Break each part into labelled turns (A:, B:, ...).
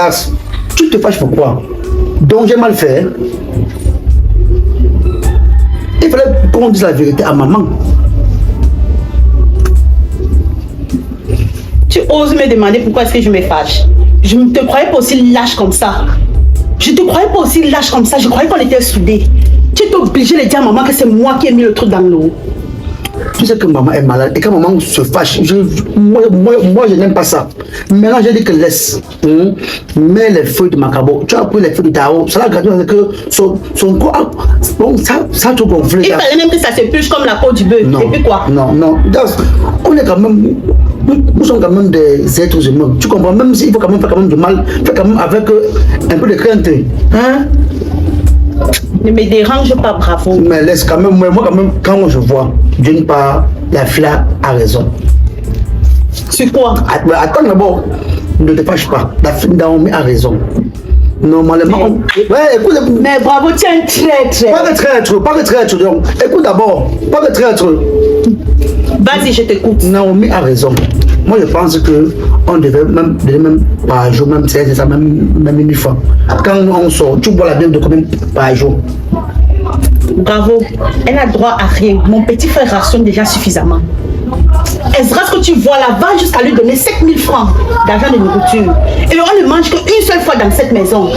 A: Dax, tu te fâches pourquoi? Donc j'ai mal fait. Il fallait qu'on dise la vérité à maman.
B: Tu oses me demander pourquoi est-ce que je me fâche? Je ne te croyais pas aussi lâche comme ça. Je te croyais pas aussi lâche comme ça. Je croyais qu'on était soudés. Tu es obligé de dire à maman que c'est moi qui ai mis le truc dans l'eau.
A: Tu sais que maman est malade et quand maman se fâche, moi je n'aime pas ça. Maintenant j'ai dit que laisse. Mets les feuilles de macabo. Tu as pris les feuilles de tarot. Ça l'a gardé avec que son corps. Bon, ça a tout gonflé.
B: Il fallait même que ça s'épluche comme la peau du bœuf. Et puis quoi?
A: Non. On est quand même. Nous sommes quand même des êtres humains. Tu comprends? Même s'il faut quand même faire quand même du mal, faire quand même avec un peu de crainte. Hein?
B: Ne me dérange pas, bravo.
A: Mais laisse quand même, moi quand même, quand je vois, d'une part, la fille a raison.
B: Sur quoi?
A: Attends d'abord, ne te fâche pas. La fille Naomi a raison. Normalement, ouais, écoute.
B: Mais bravo, tu es un traître.
A: Pas de traître, donc. Écoute d'abord, pas de traître.
B: Vas-y, je t'écoute.
A: Naomi a raison. Moi, je pense que on devait même par jour, même c'est ça, même une fois. Quand on sort, tu bois la bière de combien par jour?
B: Bravo. Elle a droit à rien. Mon petit frère rationne déjà suffisamment. Est-ce que tu vois là, va jusqu'à lui donner 7000 francs d'argent de nourriture. Et on ne mange qu'une seule fois dans cette maison.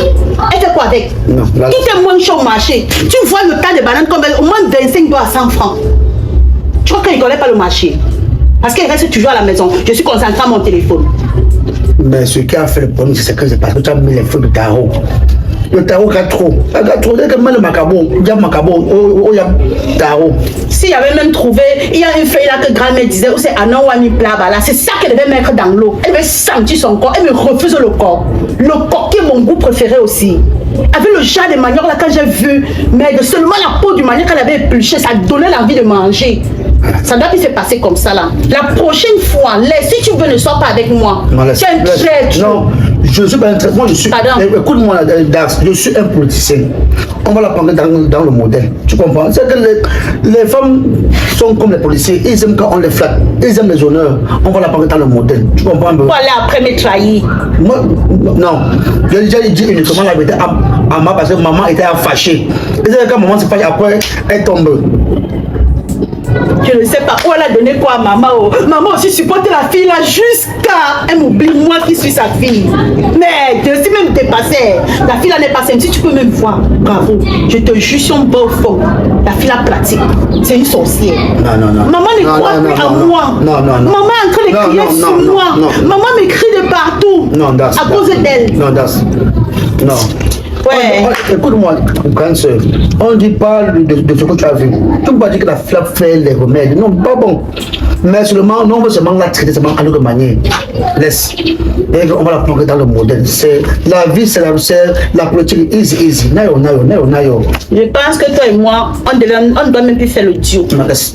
B: Elle fait quoi avec?
A: Non, là,
B: il fait moins chaud au marché. Tu vois le tas de bananes comme elle, au moins 25 doigts à 100 francs. Tu crois qu'il ne connaît pas le marché? Parce qu'elle reste toujours à la maison. Je suis concentrée à mon téléphone.
A: Mais ce qui a fait le problème, c'est que c'est parce que tu as mis les feux de tarot. Le tarot a trop. Il y a trop. Dès que le macabo, il y a macabo, il y a tarot.
B: S'il y avait même trouvé, il y a une feuille là que grand-mère disait, où c'est Anouani Plaba là, c'est ça qu'elle devait mettre dans l'eau. Elle devait sentir son corps, elle me refuse le corps. Le corps qui est mon goût préféré aussi. Avec le genre de manioc là, quand j'ai vu, mais de seulement la peau du manioc qu'elle avait épluché, ça donnait l'envie de manger. Ça doit plus se passer comme ça là. La prochaine fois, laisse, si tu veux, ne sois pas avec moi. Tu es un traître.
A: Non, je suis pas un traître. Moi, je suis. Écoute-moi, Dax, je suis un politicien. On va la prendre dans le modèle. Tu comprends? C'est que les femmes sont comme les policiers. Ils aiment quand on les flatte. Ils aiment les honneurs. On va la prendre dans le modèle. Tu comprends?
B: Pour aller après me trahir.
A: Moi, non. J'ai déjà dit uniquement la vérité à maman parce que maman était fâchée. Et c'est quand maman se fâche, après, elle tombe.
B: Je ne sais pas où elle a donné quoi à maman. Maman aussi supporte la fille là jusqu'à... Elle m'oublie, moi qui suis sa fille. Mais je suis même dépassée. La fille là n'est pas simple. Si tu peux même voir, bravo. Je te jure son beau fond. La fille là pratique. C'est une sorcière.
A: Non.
B: Maman ne croit plus à moi.
A: Non.
B: Maman est en train de crier sur moi. Maman m'écrit de partout.
A: Non, Das.
B: À cause d'elle.
A: Non, Das. Non.
B: Ouais.
A: Écoute-moi, grande soeur, on ne dit pas de ce que tu as vu. Tu ne peux pas dire que la flamme fait les remèdes. Non, pas bon. Mais seulement, non, on veut seulement la traiter seulement à notre manière. Laisse. Et on va la plonger dans le modèle. La vie, c'est la politique. Easy. Nayo.
B: Je pense que toi et moi, on doit même plus faire le duo.
A: Non, laisse.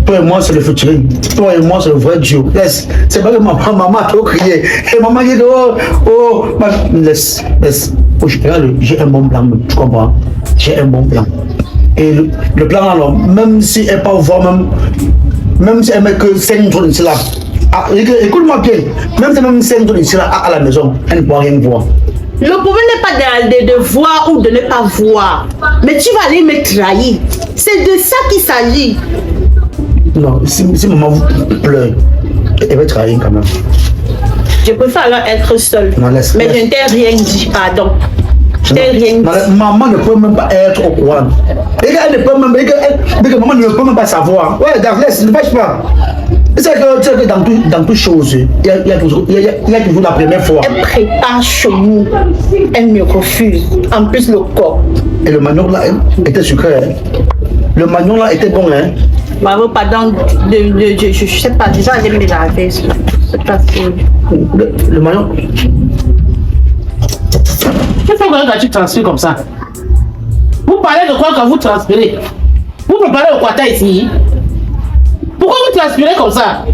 A: Toi et moi, c'est le futur. Toi et moi, c'est le vrai duo. Laisse. C'est pas que maman a trop crié. Et maman dit, laisse. J'ai un bon plan, tu comprends? J'ai un bon plan. Et le plan, alors, même si elle ne peut pas voir, même si elle met que 5 jours ici là, écoute-moi bien, même si elle met 5 jours ici là à la maison, elle ne peut rien voir.
B: Le problème n'est pas de voir ou de ne pas voir, mais tu vas aller me trahir. C'est de ça qu'il s'agit.
A: Non, si maman pleure, elle va trahir quand même.
B: Je préfère alors être seule.
A: Non,
B: mais je ne t'ai rien dit, pardon. Je t'ai rien dit.
A: Maman ne peut même pas être au courant. Elle ne peut même pas, maman ne peut même pas savoir. Ouais, laisse, ne fâche pas. C'est que dans toute chose, il y a toujours la première fois.
B: Elle prépare chez nous. Elle me refuse. En plus, le corps.
A: Et le manioc là était sucré. Le manioc là était bon, hein.
B: Bravo, pardon. Je sais pas, déjà, elle me laver. C'est pas
A: le manioc.
C: Qu'est-ce que tu transpires comme ça? Vous parlez de quoi quand vous transpirez? Vous préparez au quota ici? Pourquoi vous transpirez comme ça?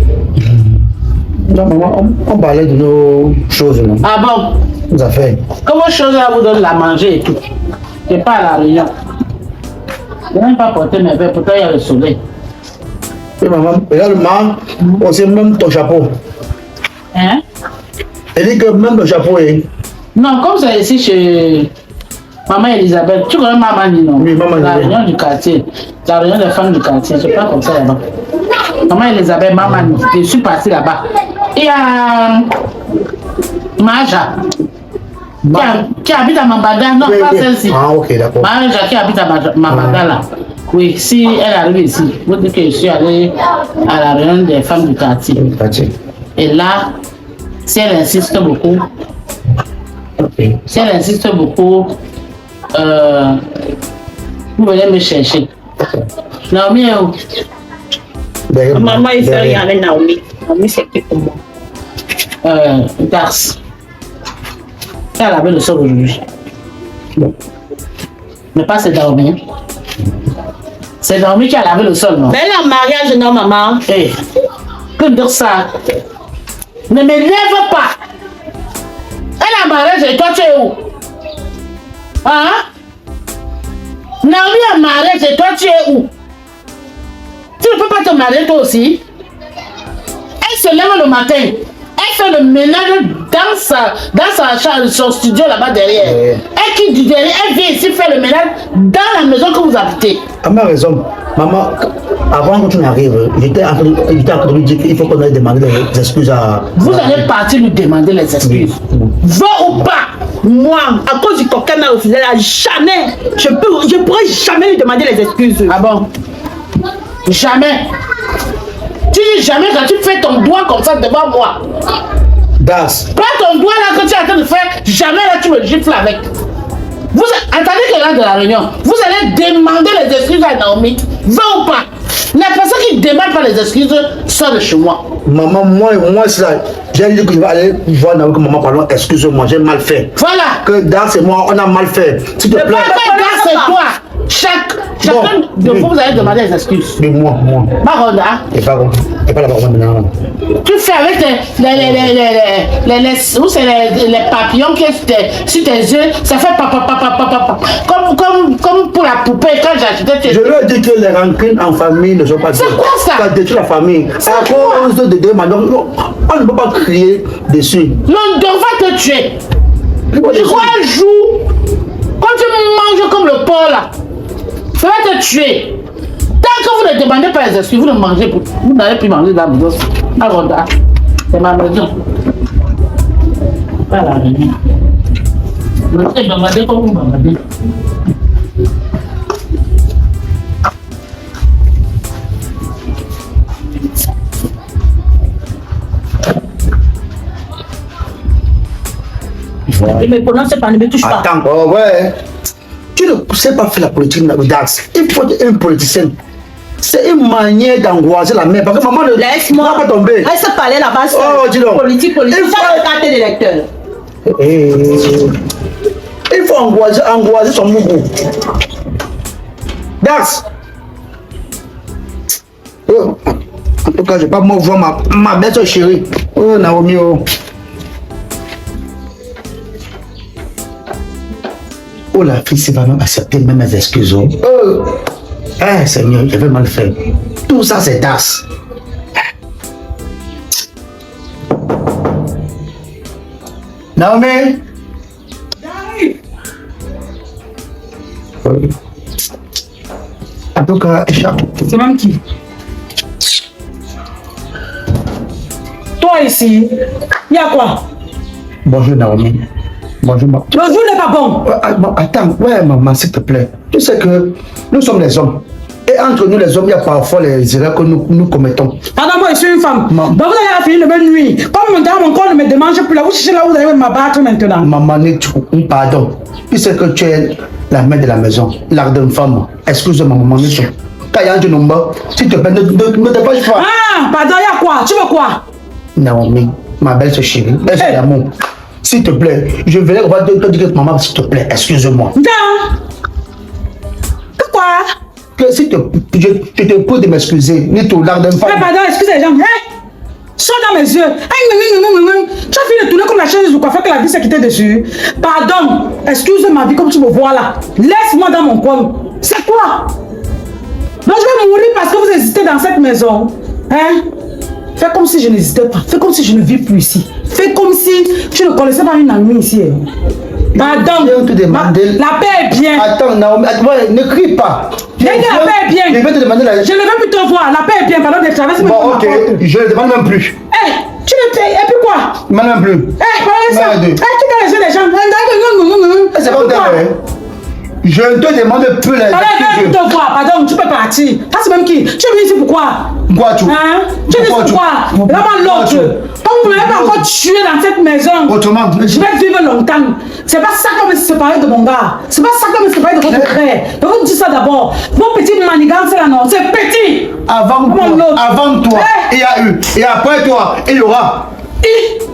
A: Non, maman, on parlait de nos choses, non?
C: Ah bon?
A: Nos affaires.
C: Comment chose là vous donne la manger et tout? C'est pas à la réunion. Je n'ai même pas porté mes verres, pourtant il y a le soleil.
A: Oui, maman, également, on sait même ton chapeau.
C: Hein?
A: Elle dit que même ton chapeau est.
C: Non, comme c'est ici chez Maman Elisabeth. Tu connais Maman non?
A: Oui, Maman
C: La
A: Elisabeth.
C: réunion du quartier. La réunion des femmes du quartier. C'est pas comme ça là-bas. Maman Elisabeth, Maman, je suis partie là-bas. Il y a Maja. Qui habite à Mambada. Non,
A: Oui,
C: pas
A: oui.
C: celle-ci.
A: Ah, ok, d'accord.
C: Maja qui habite à Mambada là. Oui, si elle arrive ici, vous dites que je suis allée à la réunion des femmes du quartier. Et là, si elle insiste beaucoup,
A: Ok.
C: si elle insiste beaucoup, vous venez me chercher. Naomi est où?
A: Derrière moi,
B: Maman, il fait
A: derrière.
B: rien avec Naomi. Naomi, c'est qui pour moi?
C: Dars. Elle avait le sol aujourd'hui. Mais pas c'est Naomi. C'est Naomi qui a lavé le sol, non?
B: Mais elle est en mariage, non, maman?
C: Hey, que dire ça? Ne me lève pas! Elle a mariage et toi tu es où? Hein? Naomi a mariage et toi tu es où? Tu ne peux pas te marier toi aussi? Elle se lève le matin. Elle fait le ménage dans son studio là-bas derrière.
A: Ouais.
C: Elle quitte du derrière, elle vient ici faire le ménage dans la maison que vous habitez.
A: Elle m'a raison. Maman, avant que tu n'arrives, j'étais en train de lui dire qu'il faut qu'on aille demander des excuses à...
C: Vous allez partir lui demander les excuses. Va ou pas?
B: Moi, à cause du coquin m'a refusé là, jamais. Je pourrais jamais lui demander les excuses.
C: Ah bon? Jamais. Tu dis jamais quand tu fais ton doigt comme ça devant moi.
A: Das.
C: Prends ton doigt là que tu es en train de faire, jamais là tu me gifles avec. Vous attendez qu'elle rentre de la réunion. Vous allez demander les excuses à Naomi. Va ou pas? La personne qui ne demande pas les excuses sort de chez moi.
A: Maman, moi, c'est là. J'ai dit que je vais aller voir Naomi, que maman, pardon, excuse-moi, j'ai mal fait.
C: Voilà.
A: Que Das et moi, on a mal fait. S'il te plaît.
C: Pas c'est toi. Chacun de vous, vous allez demander les excuses.
A: Mais moi.
C: Maronda,
A: C'est pas bon. C'est pas la parole maintenant.
C: tu fais avec les papillons qui sont sur tes yeux, ça fait papa. Comme pour la poupée quand j'achetais.
A: Je leur dis que les rancunes en famille ne sont pas
C: C'est quoi ça?
A: Ça détruit la famille. À cause de deux madame, on ne peut pas crier dessus.
C: Le don va te tuer. Je crois un jour, quand tu manges comme le porc là, ça va te tuer. Tant que vous ne demandez pas les excuses, vous ne mangez plus. Vous n'allez plus manger dans la maison. Maronda, c'est ma maison. Pas la réunion. Vous allez demander comme vous demandez.
B: Mais pendant ce temps, ne me touche pas.
A: Attends, oh ouais. Tu ne sais pas faire la politique, Dax. Il faut être un politicien. C'est une manière d'angoisser la mère. Parce que maman ne
B: Laisse-moi.
A: va pas tomber.
B: Laisse parler là-bas.
A: Oh, dis donc.
B: Politique.
A: Il faut-
B: Ça va regarder l'électeur.
A: Il faut angoisser son mougou. Dax. Oh, en tout cas, je ne vais pas me voir ma belle chérie. Oh, Naomi, oh. Oh, la fille, c'est vraiment accepter même mes excuses. Oh. Eh, Seigneur, j'avais mal fait. Tout ça, c'est Das. Naomi. En tout cas,
D: C'est même qui? Toi ici, il y a quoi?
A: bonjour Naomi. Bonjour maman.
D: Le jour n'est pas bon.
A: Attends, ouais maman, s'il te plaît. Tu sais que nous sommes les hommes. Et entre nous les hommes, il y a parfois les erreurs que nous commettons.
D: Pendant moi, je suis une femme.
A: Maman.
D: Donc vous allez finir le même nuit. Comme maintenant, mon corps ne me démange plus là. Vous cherchez là où vous allez m'abattre maintenant.
A: Maman, pardon. Tu sais que tu es la mère de la maison, l'ardente femme. Excuse-moi, maman. Quand il y a un nombre, s'il te plaît, ne dépêche pas.
D: Ah, pardon, il y a quoi? Tu veux quoi?
A: Naomi, ma belle chérie, belle
D: Hey.
A: d'amour. S'il te plaît, je vais te dire, maman, s'il te plaît, excuse-moi.
D: Viens. Quoi?
A: Que si je te prie de m'excuser, ni tout l'ardente femme.
D: Eh, pardon, excuse les gens. Hey! Sors dans mes yeux. Tu as fini de tourner comme la chaise du coiffeur que la vie s'est quittée dessus. Pardon, excuse ma vie comme tu me vois là. Laisse-moi dans mon coin. C'est quoi? Donc je vais mourir parce que vous existez dans cette maison. Hein? Fais comme si je n'existais pas. Fais comme si je ne vis plus ici. Fais comme si tu ne connaissais pas une amie ici. Pardon.
A: Je vais te demander.
D: La paix est bien.
A: Attends, Naomi, ne crie pas.
D: La paix est bien.
A: Je vais te demander la.
D: Je ne veux plus te voir. La paix est bien. Pardon de traverser.
A: Bon, ok. Je ne demande même plus.
D: Hey, tu ne t'es. Et puis quoi?
A: Je ne demande même plus.
D: Hey, parlez ça. Hey, tu dois laisser les gens.
A: C'est pas vrai. Je ne te demande plus la.
D: Je ne te voir. Pardon, tu peux partir. Ça, c'est même qui? Tu es venu ici pourquoi?
A: Pourquoi tu?
D: Hein? Tu es venu pourquoi? Là-bas, l'autre. Quand vous ne m'avez pas encore tué dans cette maison,
A: autrement,
D: je vais vivre longtemps. C'est pas ça qu'on me séparer de mon gars. C'est pas ça qu'on me séparer de votre frère. Je vous dis ça d'abord. Vos petits manigances là, non, c'est petit.
A: Avant toi, il y a eu. Et après toi, il y aura.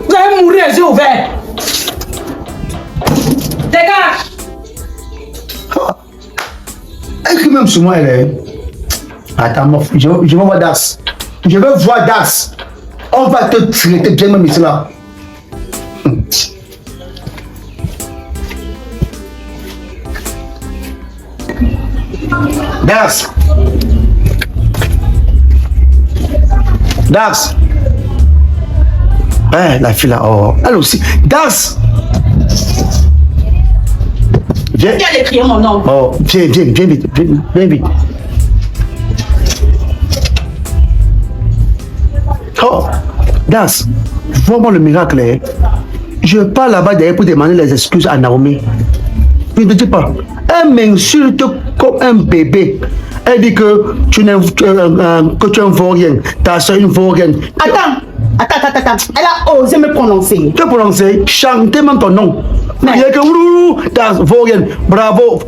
D: Vous allez mourir les yeux ouverts. Dégage.
A: Écris même sur moi, elle est. Attends, je vais voir Das. Je vais voir Das. On va te traiter bien même ici là. Das. Das. Eh, la fille là, oh. Elle aussi. Das. Viens.
B: Viens d'écrire mon nom.
A: Oh, viens vite, viens vite. Oh, Das, vois-moi le miracle. Hein. Je pars là-bas d'ailleurs pour demander les excuses à Naomi. Je ne te dis pas. Elle m'insulte comme un bébé. Elle dit que tu n'es un vaurien. Ta soeur est une vaurienne.
B: Attends. Elle a osé me prononcer.
A: Tu as prononcé, chanter même ton nom. Il y a que Das, vaurienne. Bravo.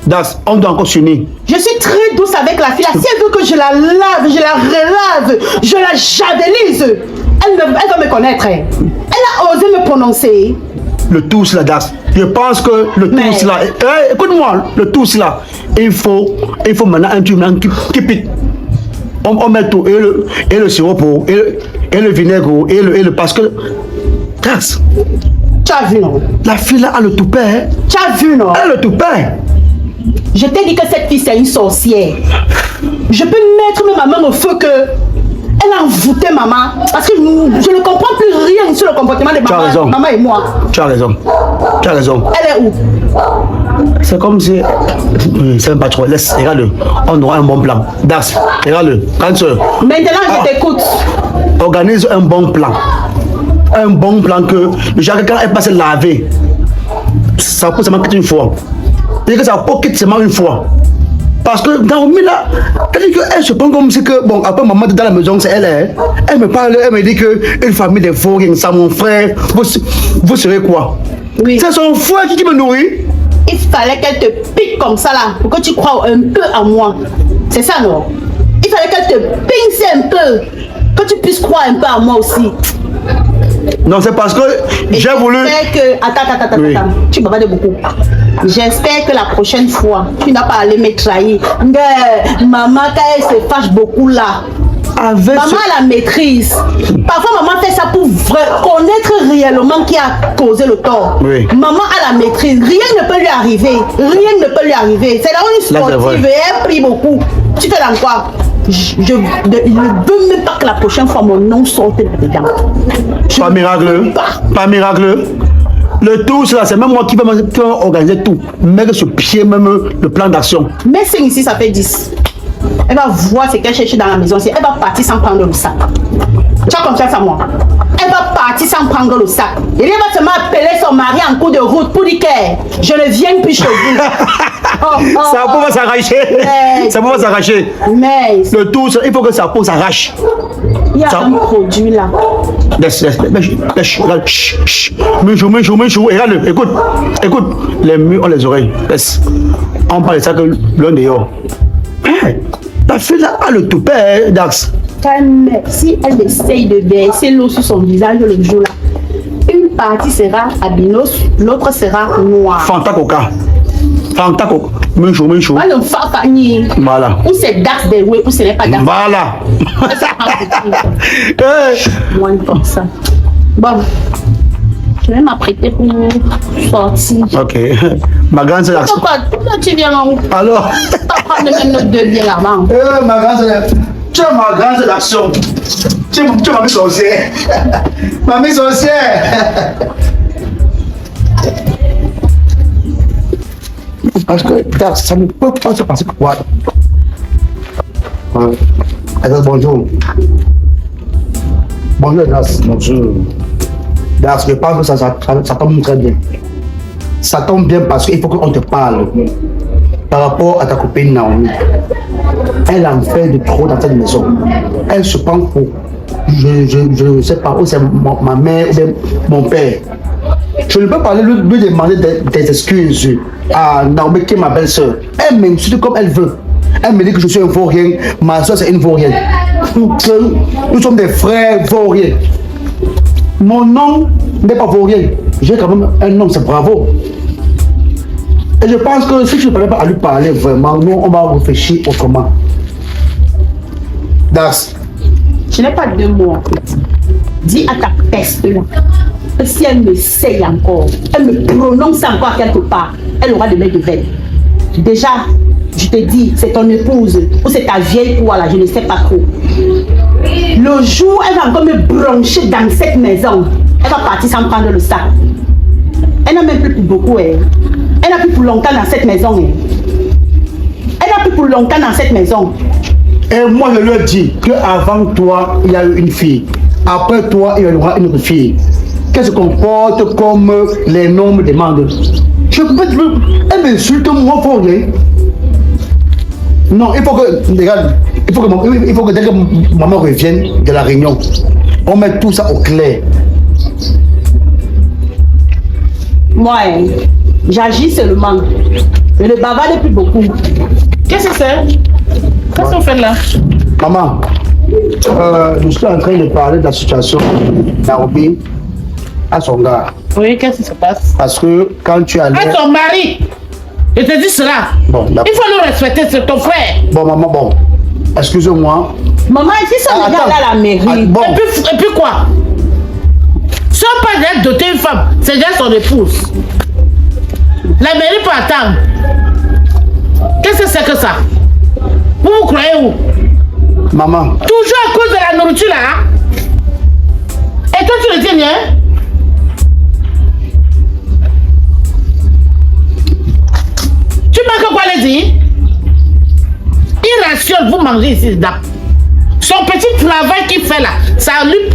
A: Das, on doit encore s'unir.
B: Je suis très douce avec la fille. Si elle veut que je la lave, je la relave, je la javelise, elle va me connaître. Elle a osé me prononcer.
A: Le tous là, Das. Je pense que le tous là. Écoute-moi, le tous là. Il faut maintenant un tube qui pique. On met tout. Et le sirop et le vinaigre et le parce que. Das.
B: Tu as vu, non?
A: La fille là a le toupet. Hein?
B: Tu as vu, non?
A: Elle a le toupet.
B: Je t'ai dit que cette fille c'est une sorcière. Je peux mettre ma main au feu que elle a envoûté maman. Parce que je ne comprends plus rien sur le comportement de maman et moi.
A: Tu as raison. Tu as raison.
B: Elle est où?
A: C'est comme si. C'est même pas trop. Laisse, regarde-le. On aura un bon plan. Das, regarde-le. Grande soeur.
B: Maintenant, je t'écoute.
A: Organise un bon plan. Un bon plan que déjà quand elle passe laver, ça peut seulement quitter une fois. Et que ça peut quitter seulement une fois. Parce que Naomi là, elle dit qu'elle se prend comme si que, bon, après maman dans la maison, c'est elle, hein. Elle me parle, elle me dit que une famille de vauriens, ça mon frère, vous serez quoi?
B: Oui.
A: C'est son frère qui me nourrit.
B: Il fallait qu'elle te pique comme ça là, pour que tu crois un peu à moi. C'est ça, non? Il fallait qu'elle te pince un peu, que tu puisses croire un peu à moi aussi.
A: Non, c'est parce que j'ai voulu.
B: Attends.
A: Oui.
B: Tu m'as pas beaucoup. J'espère que la prochaine fois, tu n'as pas à aller me trahir. Maman, quand elle se fâche beaucoup là, maman la maîtrise. Parfois, maman fait ça pour connaître réellement qui a causé le tort.
A: Oui.
B: Maman a la maîtrise. Rien ne peut lui arriver. Rien ne peut lui arriver. C'est là où une sportive et elle prie beaucoup. Tu fais dans quoi? Je ne veux même pas que la prochaine fois mon nom sorte dedans.
A: Pas miracle. Pas miracle. Le tout, c'est même moi qui vais organiser tout. Mettre sur pied même le plan d'action.
B: Mais c'est ici, ça fait 10. Elle va voir ce qu'elle cherche dans la maison. Elle va partir sans prendre le sac. Tu as confiance en moi? Elle va partir sans prendre le sac. Et elle va seulement appeler son mari en cours de route pour dire que je ne viens plus chez vous.
A: Sa peau va s'arracher. Sa peau va s'arracher.
B: Mais
A: le tout, il faut que sa peau s'arrache.
B: Il y a un produit là.
A: Laisse. Michou. Regarde-le, écoute. Les murs ont les oreilles. Laisse. On parle de ça que l'un dehors. La fille là a le toupet, Dax.
B: Si elle essaye de baisser l'eau sur son visage le jour là, une partie sera albinos, l'autre sera noire.
A: Fanta Coca. Michou. Voilà.
B: Ou c'est Dax de ou ce n'est pas Dax.
A: Voilà.
B: Moi, comme ça. Bon. Je vais m'apprêter pour sortir.
A: Ok. Ma grande sœur.
B: Pourquoi tu viens en haut?
A: Alors.
B: Tu vas prendre même notre deux biens avant.
A: Ma grande sœur. Tu es ma grande action. Tu es ma mère sorcière. Ma mère sorcière. Parce que ça ne peut pas se passer quoi. Alors, bonjour. Bonjour, Das. Bonjour. Das, je pense que ça tombe très bien. Ça tombe bien parce qu'il faut qu'on te parle par rapport à ta copine Naomi. Elle en fait de trop dans cette maison. Elle se prend pour... Je ne sais pas où c'est ma mère ou bien mon père. Je ne peux pas lui demander des excuses à Naomi qui est ma belle-sœur. Elle m'insulte comme elle veut. Elle me dit que je suis un vaurien, ma soeur c'est une vaurienne. Nous sommes des frères vauriens. Mon nom n'est pas vaurien. J'ai quand même un nom, c'est bravo. Et je pense que si je ne parlais pas à lui parler vraiment, nous on va réfléchir autrement. Das.
B: Je n'ai pas deux mots en fait. Dis à ta peste là. Si elle me sait encore, elle me prononce encore quelque part, elle aura de mes nouvelles. Déjà, je te dis, c'est ton épouse ou c'est ta vieille quoi là, je ne sais pas trop. Le jour où elle va encore me brancher dans cette maison, elle va partir sans prendre le sac. Elle n'a même plus pour beaucoup. Elle n'a plus pour longtemps dans cette maison. Elle n'a plus pour longtemps dans cette maison.
A: Et moi je lui ai dit qu'avant toi, il y a eu une fille. Après toi, il y aura une autre fille. Qu'elle se comporte comme les noms me demandent. Je peux pas... Elle m'insulte, moi, pour rien. Non, il faut que... Regarde, il faut que dès que maman revienne de la réunion, on met tout ça au clair.
B: Moi, j'agis seulement. Je ne bavarde plus beaucoup.
C: Qu'est-ce que c'est? Qu'est-ce qu'on fait là?
A: Maman, je suis en train de parler de la situation Naomi à son gars.
C: Oui, qu'est-ce qui se passe?
A: Parce que quand tu allais...
C: À ton mari! Je te dis cela.
A: Bon,
C: il faut le respecter, c'est ton frère.
A: Bon, maman, bon. Excusez-moi.
B: Maman, ici, ça me regarde à la mairie.
A: Bon.
C: Et puis quoi? Son père d'être doté une femme, c'est déjà son épouse. La mairie peut attendre. Qu'est-ce que c'est que ça? Vous vous croyez où?
A: Maman.
C: Toujours à cause de la nourriture là. Hein? Et toi tu le dis bien? Tu manques quoi les dire? Il rationne, vous mangez ici dedans. Son petit travail qu'il fait là, ça lui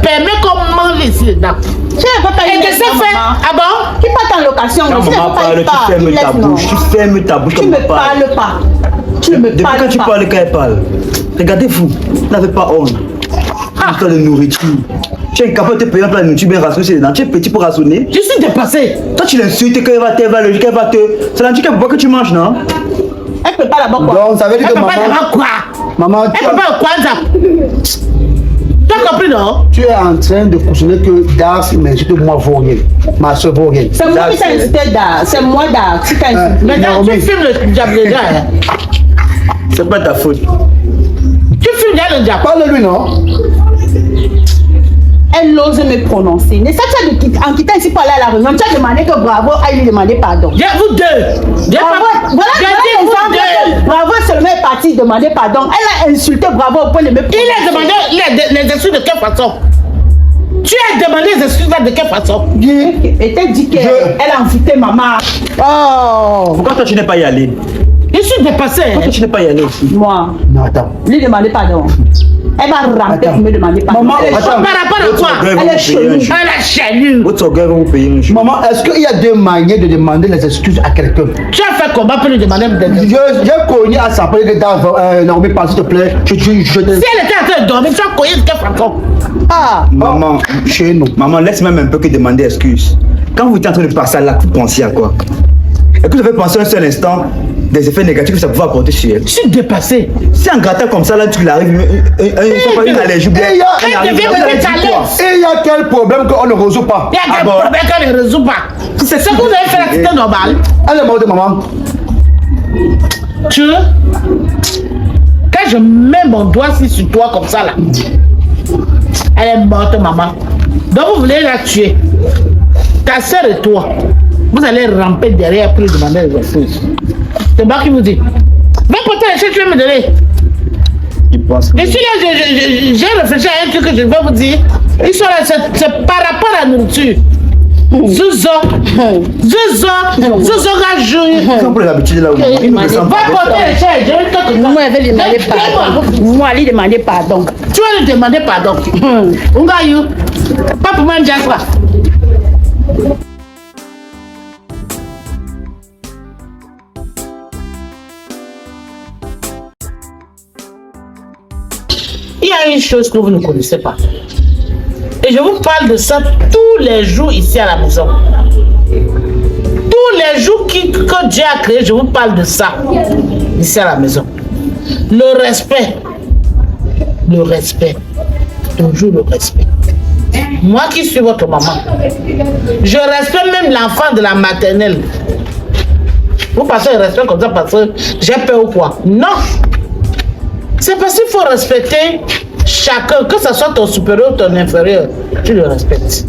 C: permet qu'on mange ici dedans. Et de ce fait, ah bon?
B: Qui part en location?
E: Quand maman parle, tu fermes ta bouche. Tu fermes ta bouche
B: Tu
E: comme
B: me
E: papa.
B: parles pas. Tu me
E: Depuis
B: parles
E: quand tu
B: pas.
E: parles, quand elle parle. Regardez-vous, vous n'avez pas honte. Histoire de nourriture. Tu es incapable de te payer un plat de nourriture bien rationné, c'est dedans. Tu es petit pour raisonner.
C: Je suis dépassé.
E: Toi, tu l'insultes qu'elle va te. C'est l'antique qu'elle veut pas que tu manges, non?
B: Elle peut pas d'abord quoi?
A: Donc, ça veut dire
C: Elle
A: que
C: peut pas
A: maman...
C: d'abord quoi?
A: Maman,
C: Elle peut pas quoi ça? Tu as compris, non?
A: tu es en train de cautionner que Das m'insulte moi vaurien. Ma soeur vaurien.
B: C'est moi qui t'ai insulté d'art. C'est moi d'art qui t'a insulté.
C: Maintenant, tu filmes le diable déjà. Hein?
E: C'est pas ta faute.
C: Tu filmes déjà le diable.
A: Parle-lui, non?
B: Elle ose me prononcer. Ne sais-tu en quittant ici pour aller à la réunion, tu as demandé que Bravo aille lui demander pardon.
C: J'ai vous deux.
B: Bravo, voilà l'exemple. Bravo seulement est parti demander pardon. Elle a insulté Bravo au point de me prononcer.
C: Il a demandé les excuses de quelle façon? Tu as demandé les excuses de quelle façon?
B: Et t'as dit qu'elle a invité maman. Oh!
E: Pourquoi toi tu n'es pas y allé?
C: Je suis dépassé.
E: Pourquoi toi tu n'es pas y allé aussi?
B: Moi,
A: Non, attends.
B: lui demander pardon. Elle va ramper pour me demander pardon.
A: Maman,
B: Elle est
A: attends.
C: Par rapport à quoi?
B: Elle est chelou.
C: Elle est chelou.
E: Votre orgueil va vous payer un jour.
A: Maman, est-ce qu'il y a deux manières de demander les excuses à quelqu'un?
C: Tu as fait comment pour lui demander des excuses?
A: J'ai connu à sa place que dans Naomi, s'il te plaît, je te...
C: Si elle était en train de dormir, tu as cogné de quelle façon?
B: Ah!
E: Maman,
A: Chez nous.
E: maman, laisse même un peu que demander excuse. Quand vous étiez en train de passer à l'acte, vous pensiez à quoi? Est-ce que vous avez pensé un seul instant des effets négatifs que ça pouvait apporter sur elle?
C: Je suis dépassé.
E: Si un gratteur comme ça, là, tu l'arrives, une allergie ou bien...
A: Et il y a-
C: Elle devient peut-être à l'aise.
A: Et il y a quel problème qu'on ne résout pas?
C: Il y a des
E: bon?
C: problèmes qu'on ne résout pas. C'est ce que vous avez fait là, c'était normal.
A: Elle est morte, maman.
C: Tu veux? Quand je mets mon doigt sur toi comme ça là, elle est morte, maman. Donc vous voulez la tuer. Ta soeur et toi, vous allez ramper derrière pour lui demander les excuses. C'est moi qui vous dis. Va porter les choses, tu vas me donner.
E: pense que...
C: Et si là, j'ai réfléchi à un truc que je vais vous dire. Ils sont là, c'est par rapport à la nourriture. Zozo gajou.
E: Quand pour les habitudes là, il me descend
C: Va porter les chaises, je vais te
B: Moi, elle veut demander pardon. Moi, elle demander pardon.
C: Tu vas lui demander pardon. Ungayou, pas pour moi, Ndiakwa. Il y a une chose que vous ne connaissez pas. Et je vous parle de ça tous les jours ici à la maison. Tous les jours que Dieu a créé, je vous parle de ça ici à la maison. Le respect. Le respect. Toujours le respect. Moi qui suis votre maman, je respecte même l'enfant de la maternelle. Vous passez le respect comme ça parce que j'ai peur ou quoi? Non. C'est parce qu'il faut respecter chacun, que ce soit ton supérieur ou ton inférieur, tu le respectes.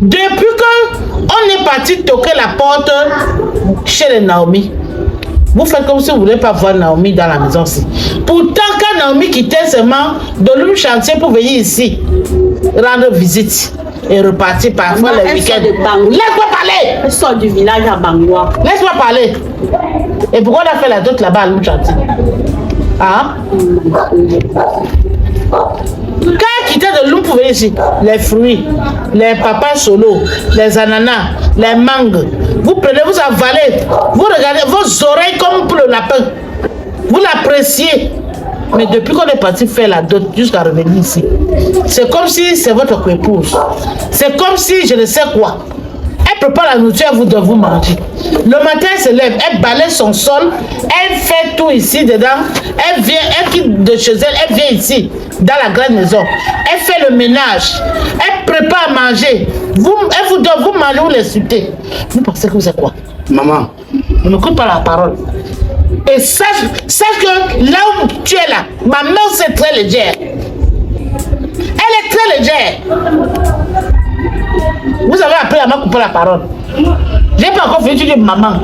C: Depuis qu'on est parti toquer la porte chez les Naomi, vous faites comme si vous ne voulez pas voir Naomi dans la maison ici. Pourtant, quand Naomi quittait seulement de l'homme chantier pour venir ici, rendre visite et repartir parfois le week-end. Laisse-moi parler!
B: Elle sort du village à Bangwa.
C: Laisse-moi parler! Et pourquoi on a fait la dot là-bas à l'homme chantier? Hein? Quand elle quittait de l'homme pour venir ici, les fruits, les papas solo, les ananas, les mangues, vous prenez, vous avalez, vous regardez vos oreilles comme pour le lapin. Vous l'appréciez. Mais depuis qu'on est parti faire la dot jusqu'à revenir ici, c'est comme si c'est votre épouse. C'est comme si je ne sais quoi. Elle prépare la nourriture à vous de vous manger. Le matin, elle se lève, elle balaye son sol, elle fait tout ici dedans, elle vient, elle quitte de chez elle, elle vient ici, dans la grande maison. Elle fait le ménage, elle prépare à manger. Elle vous donne, vous mangez, vous les suitez. Vous pensez que vous êtes quoi?
E: Maman.
C: On n'écoute pas la parole. Et sache que là où tu es là, ma main c'est très légère. Elle est très légère. Vous avez appris à me couper la parole. J'ai pas encore fini, tu dis maman.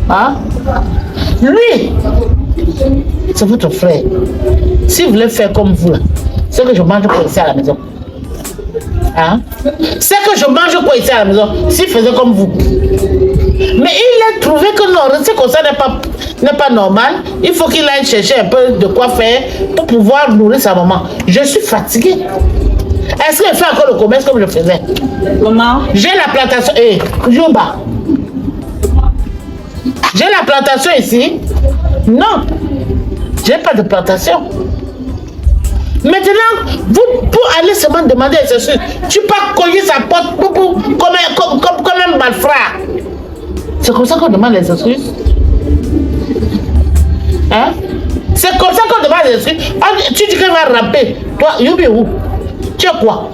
C: Hein? Lui, c'est votre frère. Si vous voulez faire comme vous, c'est que je mange quoi ici à la maison. Hein? C'est que je mange quoi ici à la maison. S'il faisait comme vous. Mais il a trouvé que non, rester comme ça n'est pas normal. Il faut qu'il aille chercher un peu de quoi faire pour pouvoir nourrir sa maman. Je suis fatiguée. Est-ce qu'elle fait encore le commerce comme je faisais?
B: Maman.
C: J'ai la plantation. Juba. J'ai la plantation ici. Non. J'ai pas de plantation. Maintenant, vous, pour aller seulement demander à Jésus, tu peux cogner sa porte comme un malfrat. C'est comme ça qu'on demande les excuses. Hein? C'est comme ça qu'on demande les excuses. Tu dis qu'elle va ramper. Toi, Youbi où? Tu es quoi?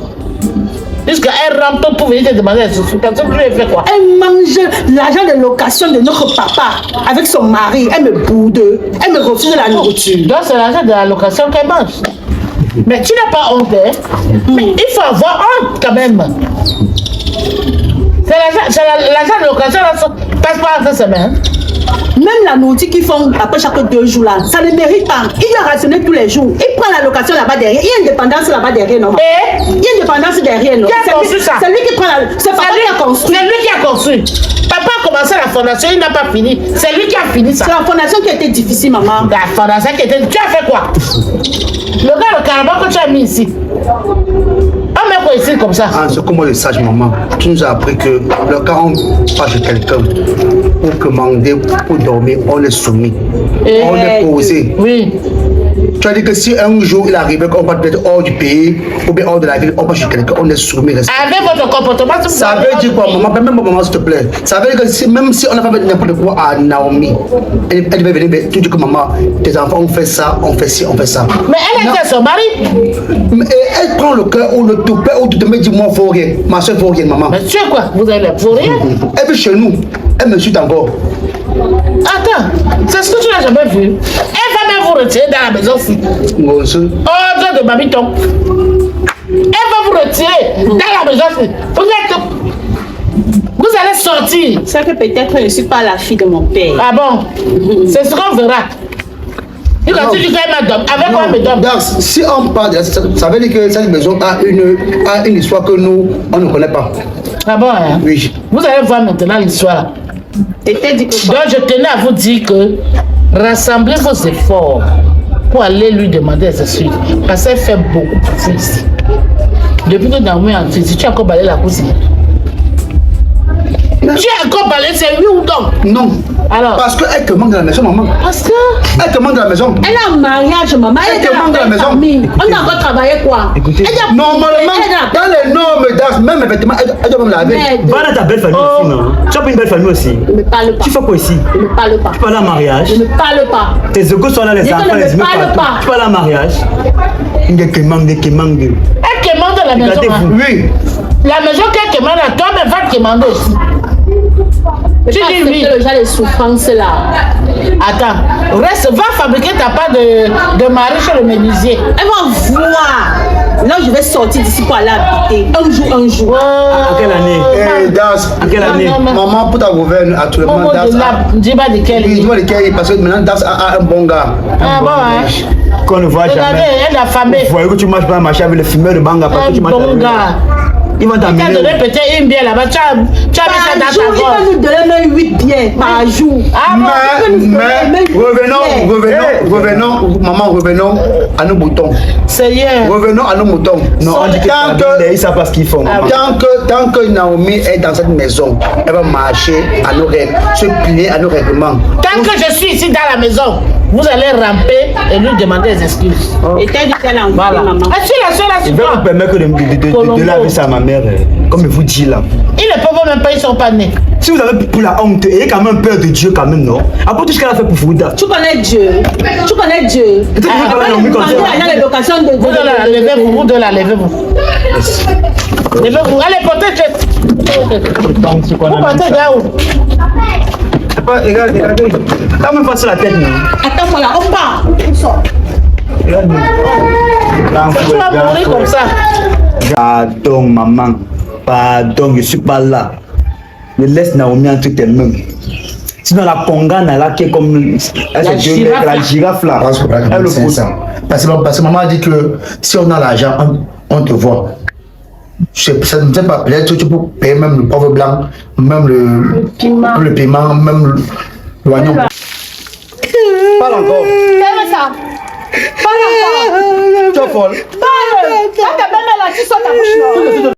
C: Puisqu'elle rampe pour venir te demander les excuses. Parce que tu lui fait quoi?
B: Elle mange l'argent de location de notre papa avec son mari. Elle me boude. Elle me refuse la nourriture.
C: Donc c'est l'argent de la location qu'elle mange. Mais tu n'as pas honte, hein? Mais il faut avoir honte quand même. C'est l'argent de location, ça passe pas en 2 semaines.
B: Même la nourriture qu'ils font après chaque 2 jours là, ça ne mérite pas. Il doit rationner tous les jours. Il prend la location là-bas derrière. Il y a une dépendance là-bas derrière, non?
C: Et
B: il y a une dépendance derrière, non?
C: Qui a construit ça?
B: C'est lui qui prend la... C'est papa qui a construit.
C: C'est lui qui a construit. Papa a commencé la fondation, il n'a pas fini. C'est lui qui a fini ça.
B: C'est la fondation qui a été difficile, maman.
C: La fondation qui était... Tu as fait quoi? Le gars, le caravane que tu as mis ici. On met quoi ici comme ça?
A: Ah, c'est comme moi le sage maman. Tu nous as appris que le cas on passe de quelqu'un pour commander, pour dormir, on est soumis. On est posé.
C: Oui.
A: Tu as dit que si un jour il arrivait qu'on va peut-être hors du pays ou bien hors de la ville, on va chez quelqu'un, on est soumis.
C: Avec votre comportement,
A: ça veut dire quoi, maman? Même maman, s'il te plaît. Ça veut dire que si, même si on n'a pas fait n'importe quoi à Naomi, elle devait venir, tu dis que maman, tes enfants ont fait ça, on fait ci, on fait ça.
C: Mais elle était son mari.
A: Mais elle prend le cœur ou le toupet ou tu te mets, dis-moi, faut rien. Ma soeur, faut rien, maman.
C: Mais tu es quoi? Vous avez pour rien?
A: Elle vit chez nous. Elle me suit encore.
C: Attends, c'est ce que tu n'as jamais vu. Elle va même vous retirer dans la maison aussi. Ordre de Babiton. Elle va vous retirer dans la maison aussi. Vous allez sortir.
B: C'est que peut-être je ne suis pas la fille de mon père.
C: Ah bon? C'est ce qu'on verra. Il a dit qu'il avec quoi mesdames?
A: Donc, si on parle de ça veut dire que cette maison a une histoire que nous, on ne connaît pas.
C: Ah bon, hein?
A: Oui.
C: Vous allez voir maintenant l'histoire. Donc, je tenais à vous dire que rassemblez vos efforts pour aller lui demander des excuses. Parce qu'elle fait beaucoup pour vous ici. Depuis que Naomi est entrée, tu as encore balayé la cousine. Tu as encore balayé, c'est lui ou donc?
A: Non.
C: Alors?
A: Parce qu'elle te manque dans la maison, maman.
C: Parce que?
A: Elle te manque dans la maison.
B: Elle a un mariage, maman.
A: Elle te manque dans la maison.
B: On a encore travaillé quoi?
E: Écoutez,
A: Normalement, dans les normes d'âge, même les vêtements, elle doit même laver.
E: va dans ta belle famille aussi, non? Tu as pas une belle famille aussi.
B: Ne me parle pas.
E: Tu fais quoi ici?
B: Ne me parle pas.
E: Tu parles en mariage.
B: Ne me parle pas.
E: Tes égos sont là, les
B: Je
E: enfants,
B: ne
E: les immeubles
B: parle
E: partout.
B: pas.
E: Tu parles en mariage.
C: Elle quémande dans la maison. Hein?
E: Regardez-vous.
A: Oui.
C: La maison qu'elle quémande à toi, mais va quémander aussi. Tu dis oui.
B: Le genre de souffrance là.
C: Attends, reste, va fabriquer ta part de mari chez le menuisier.
B: Elle va voir. Là, je vais sortir d'ici pour aller habiter. Un jour.
E: En quelle année?
A: Et Das,
E: En quelle année?
A: maman, pour ta gouverne, actuellement,
C: Momo
A: Das.
C: de là, dis pas de quel.
A: Oui, dis-moi lequel, parce que maintenant, Das a un bon gars.
C: Ah bon, hein?
E: Qu'on ne voit
C: Regardez,
E: jamais.
C: elle a famé.
E: Vous voyez que tu marches pas marcher avec les fumeurs de banga parce
C: Un
E: que tu marches
C: bon
E: avec.
C: gars.
E: Ils vont
C: Tu as
E: t'amener.
C: donné peut-être une bière là-bas. Tu as mis ça dans
B: Par jour,
C: ta
B: il va
C: gorge.
B: nous donner même 8 bières par jour.
C: Ah bon?
A: Mais, revenons, maman, revenons à nos boutons.
C: Seigneur.
A: Revenons à nos moutons.
E: Non, on dit que ils savent pas ce qu'ils font.
A: Tant que Naomi est dans cette maison, elle va marcher à nos règles, se plier à nos règlements.
C: Tant que je suis ici dans la maison, vous allez ramper et lui demander des excuses.
B: Et t'as dit qu'elle a envie,
C: Voilà.
B: maman.
C: Ah, si la seule
E: Je vais vous
C: assistante.
E: permettre de laver ça à ma mère, comme je vous dis là.
C: Ils ne peuvent même pas, ils sont pas nés.
E: Si vous avez pour la honte, ayez quand même peur de Dieu quand même, non? Après tout ce qu'elle a fait pour Fouda.
B: Tu connais Dieu. Tu connais Dieu.
E: Peut-être que vous parlez Naomi comme ça.
B: Dans les locations de
C: Vous de la levez-vous, vous de la levez-vous. Levez-vous, allez, portez. Vous portez là où?
E: Regardez. T'as même pas sur la tête, non?
B: Attends-moi là, on part.
E: Regarde.
C: Tu vas mourir comme ça.
E: Pardon, maman. Pardon, je suis pas là. Ne laisse Naomi entre tes mains. Sinon, la Kongana là qui est comme la girafe là. Elle le pousse.
A: Parce que maman a dit que si on a l'argent, on te voit. Ça ne me fait pas, peut-être que tu peux payer même le pauvre blanc, même le piment, même l'oignon. Parle encore.
B: Fais ça. Parle encore.
A: Tu es folle.
B: Parle.